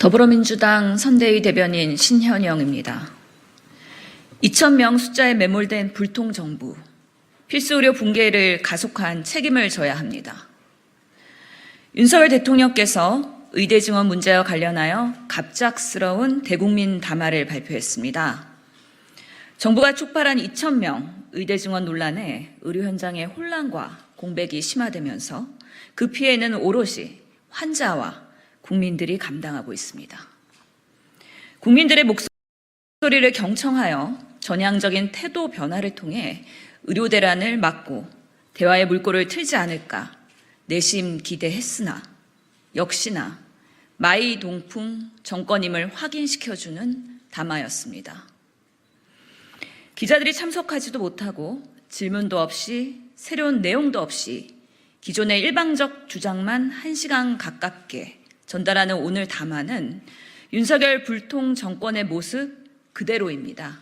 더불어민주당 선대위 대변인 신현영입니다. 2,000명 숫자에 매몰된 불통정부, 필수의료 붕괴를 가속한 책임을 져야 합니다. 윤석열 대통령께서 의대 증원 문제와 관련하여 갑작스러운 대국민 담화를 발표했습니다. 정부가 촉발한 2,000명 의대 증원 논란에 의료 현장의 혼란과 공백이 심화되면서 그 피해는 오롯이 환자와 국민들이 감당하고 있습니다. 국민들의 목소리를 경청하여 전향적인 태도 변화를 통해 의료 대란을 막고 대화의 물꼬를 틀지 않을까 내심 기대했으나 역시나 마이동풍 정권임을 확인시켜주는 담화였습니다. 기자들이 참석하지도 못하고 질문도 없이 새로운 내용도 없이 기존의 일방적 주장만 1시간 가깝게 전달하는 오늘 담화는 윤석열 불통 정권의 모습 그대로입니다.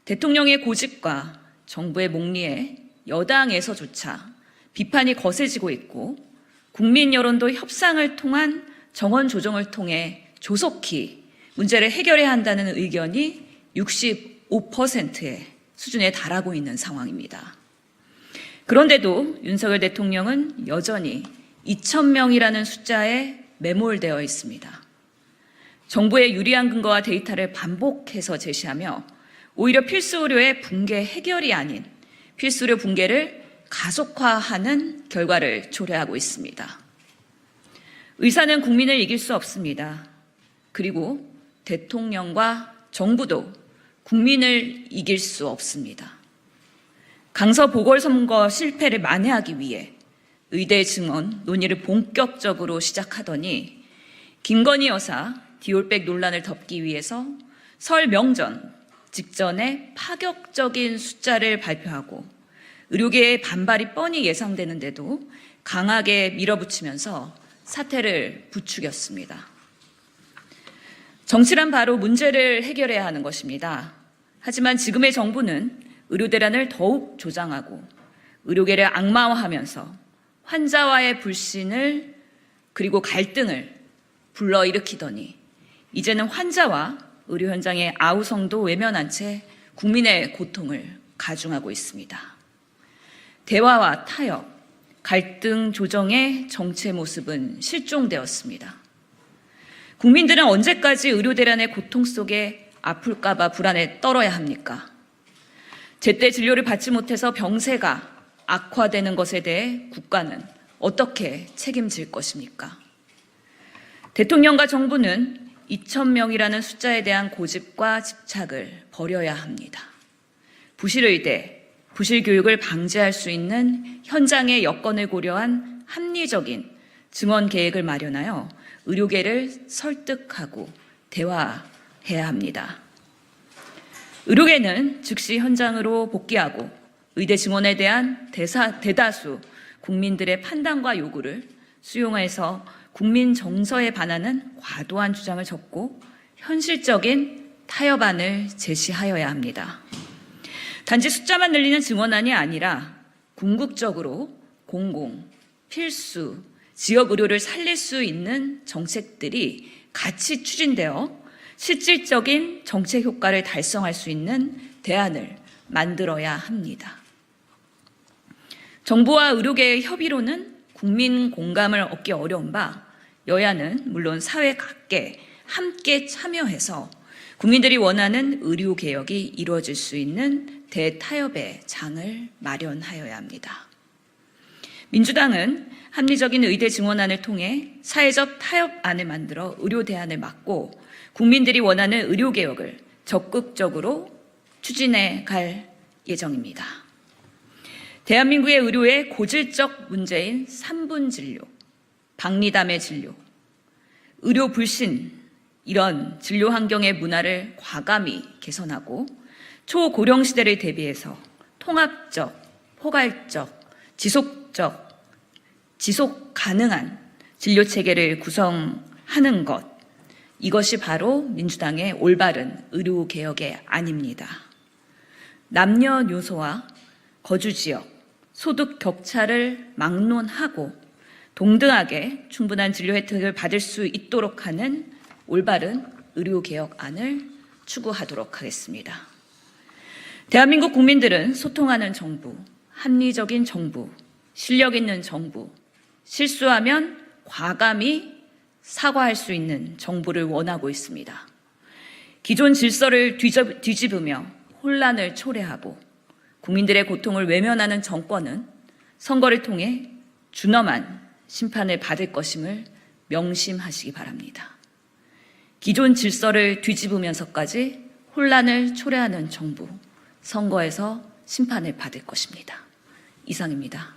대통령의 고집과 정부의 목리에 여당에서조차 비판이 거세지고 있고 국민 여론도 협상을 통한 정원 조정을 통해 조속히 문제를 해결해야 한다는 의견이 65%의 수준에 달하고 있는 상황입니다. 그런데도 윤석열 대통령은 여전히 2,000명이라는 숫자에 매몰되어 있습니다. 정부의 유리한 근거와 데이터를 반복해서 제시하며 오히려 필수의료의 붕괴 해결이 아닌 필수의료 붕괴를 가속화하는 결과를 초래하고 있습니다. 의사는 국민을 이길 수 없습니다. 그리고 대통령과 정부도 국민을 이길 수 없습니다. 강서 보궐선거 실패를 만회하기 위해 의대 증원 논의를 본격적으로 시작하더니 김건희 여사 디올백 논란을 덮기 위해서 설 명전 직전에 파격적인 숫자를 발표하고 의료계의 반발이 뻔히 예상되는데도 강하게 밀어붙이면서 사태를 부추겼습니다. 정치란 바로 문제를 해결해야 하는 것입니다. 하지만 지금의 정부는 의료 대란을 더욱 조장하고 의료계를 악마화하면서 환자와의 불신을 그리고 갈등을 불러일으키더니 이제는 환자와 의료 현장의 아우성도 외면한 채 국민의 고통을 가중하고 있습니다. 대화와 타협, 갈등 조정의 정치의 모습은 실종되었습니다. 국민들은 언제까지 의료 대란의 고통 속에 아플까 봐 불안에 떨어야 합니까? 제때 진료를 받지 못해서 병세가 악화되는 것에 대해 국가는 어떻게 책임질 것입니까? 대통령과 정부는 2,000명이라는 숫자에 대한 고집과 집착을 버려야 합니다. 부실의대, 부실교육을 방지할 수 있는 현장의 여건을 고려한 합리적인 증원 계획을 마련하여 의료계를 설득하고 대화해야 합니다. 의료계는 즉시 현장으로 복귀하고 의대 증원에 대한 대다수 국민들의 판단과 요구를 수용해서 국민 정서에 반하는 과도한 주장을 접고 현실적인 타협안을 제시하여야 합니다. 단지 숫자만 늘리는 증원안이 아니라 궁극적으로 공공, 필수, 지역 의료를 살릴 수 있는 정책들이 같이 추진되어 실질적인 정책 효과를 달성할 수 있는 대안을 만들어야 합니다. 정부와 의료계의 협의로는 국민 공감을 얻기 어려운 바 여야는 물론 사회 각계 함께 참여해서 국민들이 원하는 의료개혁이 이루어질 수 있는 대타협의 장을 마련하여야 합니다. 민주당은 합리적인 의대 증원안을 통해 사회적 타협안을 만들어 의료 대안을 막고 국민들이 원하는 의료개혁을 적극적으로 추진해 갈 예정입니다. 대한민국의 의료의 고질적 문제인 3분 진료, 박리담의 진료, 의료 불신, 이런 진료 환경의 문화를 과감히 개선하고 초고령 시대를 대비해서 통합적, 포괄적, 지속 가능한 진료 체계를 구성하는 것, 이것이 바로 민주당의 올바른 의료 개혁의 안입니다. 남녀노소와 거주 지역, 소득 격차를 막론하고 동등하게 충분한 진료 혜택을 받을 수 있도록 하는 올바른 의료개혁안을 추구하도록 하겠습니다. 대한민국 국민들은 소통하는 정부, 합리적인 정부, 실력 있는 정부, 실수하면 과감히 사과할 수 있는 정부를 원하고 있습니다. 기존 질서를 뒤집으며 혼란을 초래하고 국민들의 고통을 외면하는 정권은 선거를 통해 준엄한 심판을 받을 것임을 명심하시기 바랍니다. 기존 질서를 뒤집으면서까지 혼란을 초래하는 정부, 선거에서 심판을 받을 것입니다. 이상입니다.